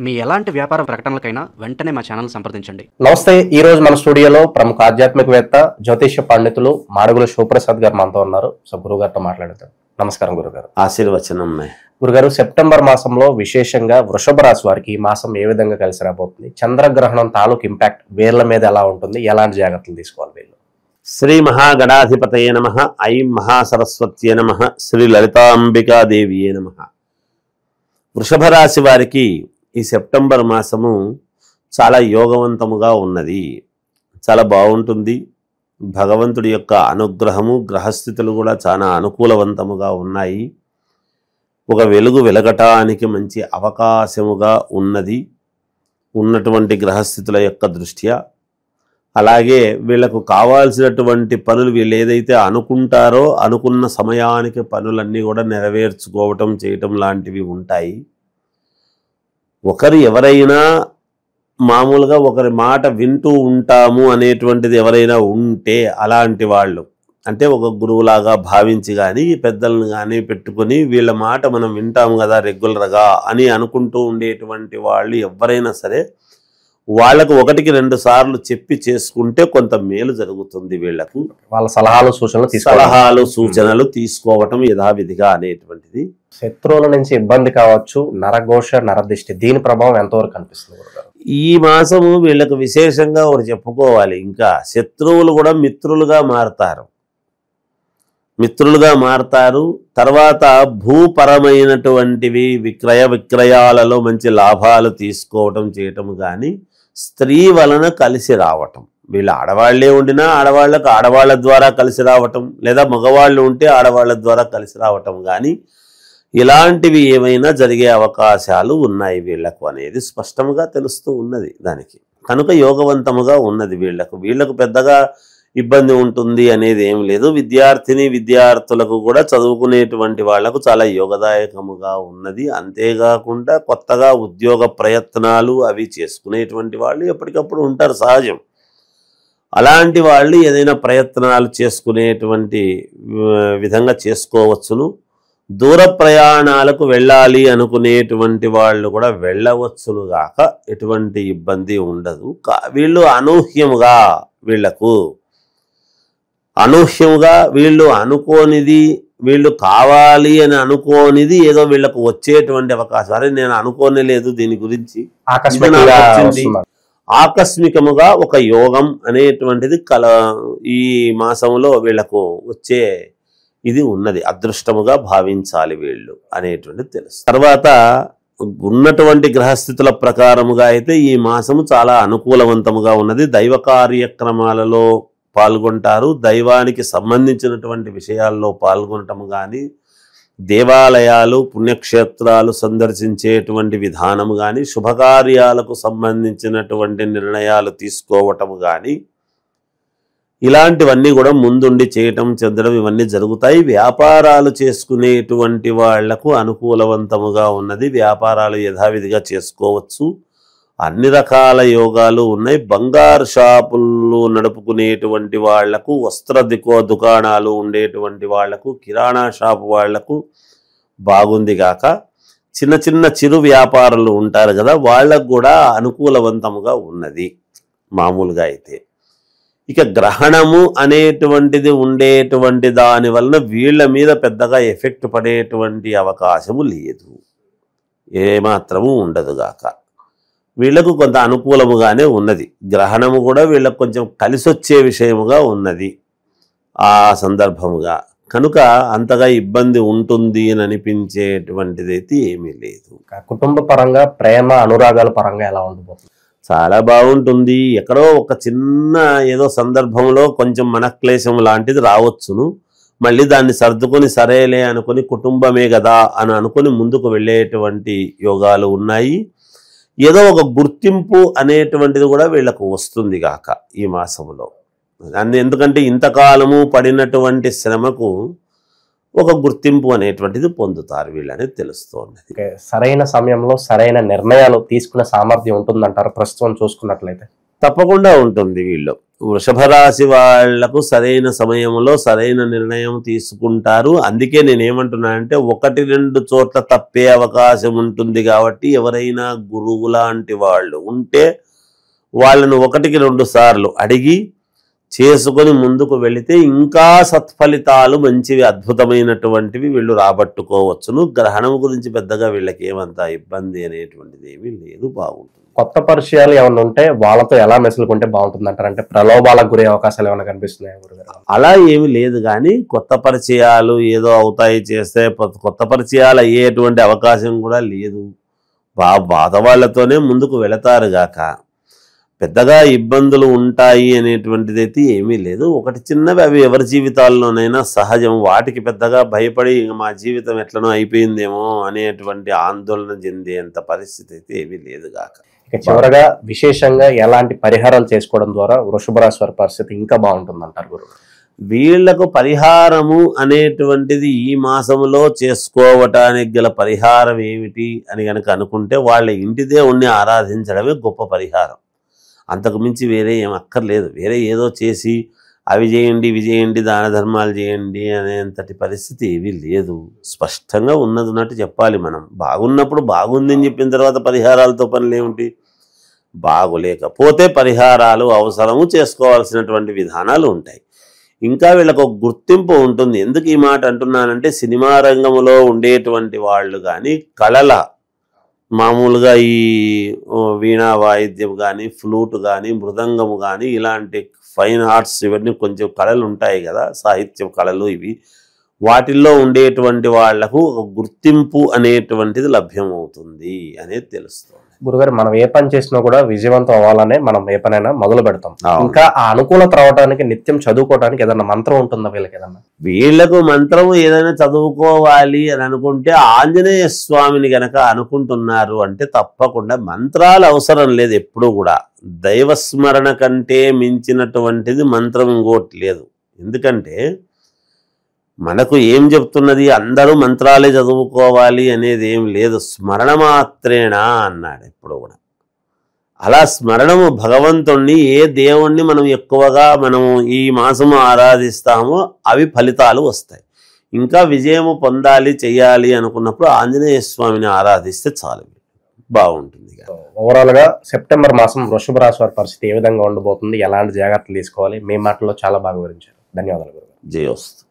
మీ ఎలాంటి వ్యాపార ప్రకటనలకైనా వెంటనే మా ఛానల్ సంప్రదించండి. నమస్తే. ఈ రోజు మన స్టూడియోలో ప్రముఖ ఆధ్యాత్మికవేత్త జ్యోతిష్య పండితులు మాడుగుల శివప్రసాద్ గారు మనతో ఉన్నారు. సో గురుగారితో మాట్లాడతాం. నమస్కారం గురుగారు. ఆశీర్వచనం. గురుగారు, సెప్టెంబర్ మాసంలో విశేషంగా వృషభ రాశి వారికి ఈ మాసం ఏ విధంగా కలిసి రాబోతుంది? చంద్రగ్రహణం తాలూకు ఇంపాక్ట్ వీళ్ళ మీద ఎలా ఉంటుంది? ఎలాంటి జాగ్రత్తలు తీసుకోవాలి వీళ్ళు? శ్రీ మహాగణాధిపతయే నమః. ఐం మహాసరస్వత్యే నమః. శ్రీ లలితాంబికాదేవియే నమః. వృషభ రాశి వారికి ఈ సెప్టెంబర్ మాసము చాలా యోగవంతముగా ఉన్నది. చాలా బాగుంటుంది. భగవంతుడి యొక్క అనుగ్రహము, గ్రహస్థితులు కూడా చాలా అనుకూలవంతముగా ఉన్నాయి. ఒక వెలుగు వెలగటానికి మంచి అవకాశముగా ఉన్నటువంటి గ్రహస్థితుల యొక్క దృష్ట్యా. అలాగే వీళ్లకు కావాల్సినటువంటి పనులు వీళ్ళు ఏదైతే అనుకుంటారో అనుకున్న సమయానికి పనులన్నీ కూడా నెరవేర్చుకోవటం చేయటం లాంటివి ఉంటాయి. ఒకరు ఎవరైనా మామూలుగా ఒకరి మాట వింటూ ఉంటాము అనేటువంటిది ఎవరైనా ఉంటే అలాంటి వాళ్ళు, అంటే ఒక గురువులాగా భావించి కానీ పెద్దలను కానీ పెట్టుకొని వీళ్ళ మాట మనం వింటాము కదా రెగ్యులర్గా అని అనుకుంటూ ఉండేటువంటి వాళ్ళు ఎవరైనా సరే వాళ్లకు 1-2 సార్లు చెప్పి చేసుకుంటే కొంత మేలు జరుగుతుంది. వీళ్లకు వాళ్ళ సలహాలు సూచనలు తీసుకోవటం యథావిధిగా అనేటువంటిది. శత్రువుల నుంచి ఇబ్బంది కావచ్చు, నరఘోష, నరదిష్టి, దీని ప్రభావం ఎంతవరకు కనిపిస్తుంది? ఈ మాసము వీళ్ళకు విశేషంగా ఒకటి చెప్పుకోవాలి. ఇంకా శత్రువులు కూడా మిత్రులుగా మారతారు. తర్వాత భూపరమైనటువంటివి విక్రయాలలో మంచి లాభాలు తీసుకోవటం చేయటం కానీ స్త్రీ వలన కలిసి రావటం. వీళ్ళు ఆడవాళ్లే ఉండినా ఆడవాళ్లకు ఆడవాళ్ల ద్వారా కలిసి రావటం, లేదా మగవాళ్ళు ఉంటే ఆడవాళ్ల ద్వారా కలిసి రావటం కానీ ఇలాంటివి ఏమైనా జరిగే అవకాశాలు ఉన్నాయి వీళ్లకు అనేది స్పష్టంగా తెలుస్తూ ఉన్నది. దానికి కనుక యోగవంతముగా ఉన్నది. వీళ్లకు పెద్దగా ఇబ్బంది ఉంటుంది అనేది ఏం లేదు. విద్యార్థులకు కూడా చదువుకునేటువంటి వాళ్లకు చాలా యోగదాయకముగా ఉన్నది. అంతేకాకుండా కొత్తగా ఉద్యోగ ప్రయత్నాలు అవి చేసుకునేటువంటి వాళ్ళు ఎప్పటికప్పుడు ఉంటారు, సహజం. అలాంటి వాళ్ళు ఏదైనా ప్రయత్నాలు చేసుకునేటువంటి విధంగా చేసుకోవచ్చును. దూర ప్రయాణాలకు వెళ్ళాలి అనుకునేటువంటి వాళ్ళు కూడా వెళ్ళవచ్చునుగాక, ఎటువంటి ఇబ్బంది ఉండదు. వీళ్ళు అనూహ్యముగా వీళ్ళు అనుకోనిది, వీళ్ళు కావాలి అని అనుకోనిది ఏదో వీళ్ళకు వచ్చేటువంటి అవకాశం. అరే నేను అనుకోనే లేదు దీని గురించి, ఆకస్మికముగా ఒక యోగం అనేటువంటిది ఈ మాసంలో వీళ్లకు వచ్చే ఇది ఉన్నది. అదృష్టముగా భావించాలి వీళ్ళు అనేటువంటిది తెలుసు. తర్వాత ఉన్నటువంటి గ్రహస్థితుల ప్రకారముగా అయితే ఈ మాసము చాలా అనుకూలవంతముగా ఉన్నది. దైవ కార్యక్రమాలలో పాల్గొంటారు. దైవానికి సంబంధించినటువంటి విషయాల్లో పాల్గొనటం కానీ, దేవాలయాలు పుణ్యక్షేత్రాలు సందర్శించేటువంటి విధానము కానీ, శుభకార్యాలకు సంబంధించినటువంటి నిర్ణయాలు తీసుకోవటము కానీ ఇలాంటివన్నీ కూడా ముందుండి చేయటం చెందడం ఇవన్నీ జరుగుతాయి. వ్యాపారాలు చేసుకునేటువంటి వాళ్లకు అనుకూలవంతముగా ఉన్నది. వ్యాపారాలు యథావిధిగా చేసుకోవచ్చు. అన్ని రకాల యోగాలు ఉన్నాయి. బంగారు షాపులు నడుపుకునేటువంటి వాళ్లకు, దుకాణాలు ఉండేటువంటి వాళ్లకు, కిరాణా షాపు వాళ్లకు బాగుంది గాక, చిన్న చిరు వ్యాపారులు ఉంటారు కదా వాళ్లకు కూడా అనుకూలవంతముగా ఉన్నది మామూలుగా అయితే. ఇక గ్రహణము అనేటువంటిది ఉండేటువంటి దాని వలన వీళ్ళ మీద పెద్దగా ఎఫెక్ట్ పడేటువంటి అవకాశము లేదు, ఏమాత్రము ఉండదుగాక. వీళ్లకు కొంత అనుకూలముగానే ఉన్నది. గ్రహణము కూడా వీళ్ళకు కొంచెం కలిసొచ్చే విషయముగా ఉన్నది ఆ సందర్భముగా. కనుక అంతగా ఇబ్బంది ఉంటుంది అని అనిపించేటువంటిది అయితే ఏమీ లేదు. కుటుంబ పరంగా, ప్రేమ అనురాగాల పరంగా ఎలా ఉండబోతుంది? చాలా బాగుంటుంది. ఎక్కడో ఒక చిన్న ఏదో సందర్భంలో కొంచెం మనక్లేశం లాంటిది రావచ్చును. మళ్ళీ దాన్ని సర్దుకొని సరేలే అనుకుని కుటుంబమే కదా అని అనుకుని ముందుకు వెళ్ళేటువంటి యోగాలు ఉన్నాయి. ఏదో ఒక గుర్తింపు అనేటువంటిది కూడా వీళ్ళకు వస్తుంది గాక ఈ మాసంలో. ఎందుకంటే ఇంతకాలము పడినటువంటి శ్రమకు ఒక గుర్తింపు అనేటువంటిది పొందుతారు వీళ్ళనేది తెలుస్తోంది. సరైన సమయంలో సరైన నిర్ణయాలు తీసుకునే సామర్థ్యం ఉంటుందంటారు ప్రస్తుతం చూసుకున్నట్లయితే? తప్పకుండా ఉంటుంది. వీళ్ళు వృషభ రాశి వాళ్లకు సరైన సమయంలో సరైన నిర్ణయం తీసుకుంటారు. అందుకే నేనేమంటున్నానంటే 1-2 చోట్ల తప్పే అవకాశం ఉంటుంది. కాబట్టి ఎవరైనా గురువు లాంటి వాళ్ళు ఉంటే వాళ్ళను 1-2 సార్లు అడిగి చేసుకొని ముందుకు వెళితే ఇంకా సత్ఫలితాలు మంచివి, అద్భుతమైనటువంటివి వీళ్ళు రాబట్టుకోవచ్చును. గ్రహణం గురించి పెద్దగా వీళ్ళకి ఏమంతా ఇబ్బంది అనేటువంటిది ఏమీ లేదు, బాగుంటుంది. కొత్త పరిచయాలు ఏమైనా ఉంటే వాళ్ళతో ఎలా మెసులుకుంటే బాగుంటుంది అంటారు? అంటే ప్రలోభాలకు గురే అవకాశాలు ఏమైనా కనిపిస్తున్నాయా గురుగారు? అలా ఏమి లేదు, కానీ కొత్త పరిచయాలు ఏదో అవుతాయి చేస్తే కొత్త పరిచయాలు అయ్యేటువంటి అవకాశం కూడా లేదు. పాత వాళ్ళతోనే ముందుకు వెళతారు గాక పెద్దగా ఇబ్బందులు ఉంటాయి అనేటువంటిది అయితే ఏమీ లేదు. ఒకటి చిన్నవి, అవి ఎవరి జీవితాల్లోనైనా సహజం. వాటికి పెద్దగా భయపడి మా జీవితం ఎట్లనో అయిపోయిందేమో అనేటువంటి ఆందోళన చెందేంత పరిస్థితి అయితే ఏమీ లేదు గాక. ఇక చివరగా విశేషంగా ఎలాంటి పరిహారాలు చేసుకోవడం ద్వారా వృషభ రాశి వారి పరిస్థితి ఇంకా బాగుంటుంది అంటారు గురువు? వీళ్లకు పరిహారము అనేటువంటిది ఈ మాసంలో చేసుకోవటానికి గల పరిహారం ఏమిటి అని కనుక అనుకుంటే వాళ్ళ ఇంటి దేవుణ్ణి ఆరాధించడమే గొప్ప పరిహారం. అంతకు మించి వేరే ఏం అక్కర్లేదు. వేరే ఏదో చేసి అవి చేయండి ఇవి చేయండి దాన ధర్మాలు చేయండి అనేంతటి పరిస్థితి ఏమీ లేదు. స్పష్టంగా ఉన్నట్టు చెప్పాలి. మనం బాగున్నప్పుడు బాగుంది అని చెప్పిన తర్వాత పరిహారాలతో పనులు ఏమిటి? బాగులేకపోతే పరిహారాలు అవసరము, చేసుకోవాల్సినటువంటి విధానాలు ఉంటాయి. ఇంకా వీళ్ళకు ఒక గుర్తింపు ఉంటుంది. ఎందుకు ఈ మాట అంటున్నానంటే సినిమా రంగంలో ఉండేటువంటి వాళ్ళు కానీ కళల మామూలుగా ఈ వీణా వాయిద్యం కానీ ఫ్లూట్ కానీ మృదంగము కానీ ఇలాంటి ఫైన్ ఆర్ట్స్ ఇవన్నీ కొంచెం కళలు ఉంటాయి కదా, సాహిత్య కళలు ఇవి, వాటిల్లో ఉండేటువంటి వాళ్లకు ఒక గుర్తింపు అనేటువంటిది లభ్యమవుతుంది అనేది తెలుస్తుంది. గురుగారు, మనం ఏ పని చేసినా కూడా విజయవంతం అవ్వాలనే మనం ఏ పనైనా మొదలు పెడతాం. ఇంకా ఆ అనుకూలత రావడానికి నిత్యం చదువుకోవడానికి ఏదన్నా మంత్రం ఉంటుందా వీళ్ళకి? ఏదన్నా వీళ్లకు మంత్రం ఏదైనా చదువుకోవాలి అని అనుకుంటే ఆంజనేయ స్వామిని గనక అనుకుంటున్నారు అంటే తప్పకుండా మంత్రాలు అవసరం లేదు. ఎప్పుడూ కూడా దైవస్మరణ కంటే మించినటువంటిది మంత్రం ఇంకోటి లేదు. ఎందుకంటే మనకు ఏం చెప్తున్నది, అందరూ మంత్రాలే చదువుకోవాలి అనేది ఏం లేదు. స్మరణ మాత్రేనా అన్నాడు ఎప్పుడు కూడా. అలా స్మరణము భగవంతుణ్ణి, ఏ దేవుణ్ణి మనం ఎక్కువగా మనము ఈ మాసము ఆరాధిస్తామో అవి ఫలితాలు వస్తాయి. ఇంకా విజయము పొందాలి చెయ్యాలి అనుకున్నప్పుడు ఆంజనేయ స్వామిని ఆరాధిస్తే చాలు, బాగుంటుంది. ఓవరాల్ గా సెప్టెంబర్ మాసం వృషభ రాశి వారి పరిస్థితి ఏ విధంగా ఉండబోతుంది, ఎలాంటి జాగ్రత్తలు తీసుకోవాలి, మీ మాటల్లో చాలా బాగా వివరించారు. ధన్యవాదాలు గురుగారు. జయోస్తు.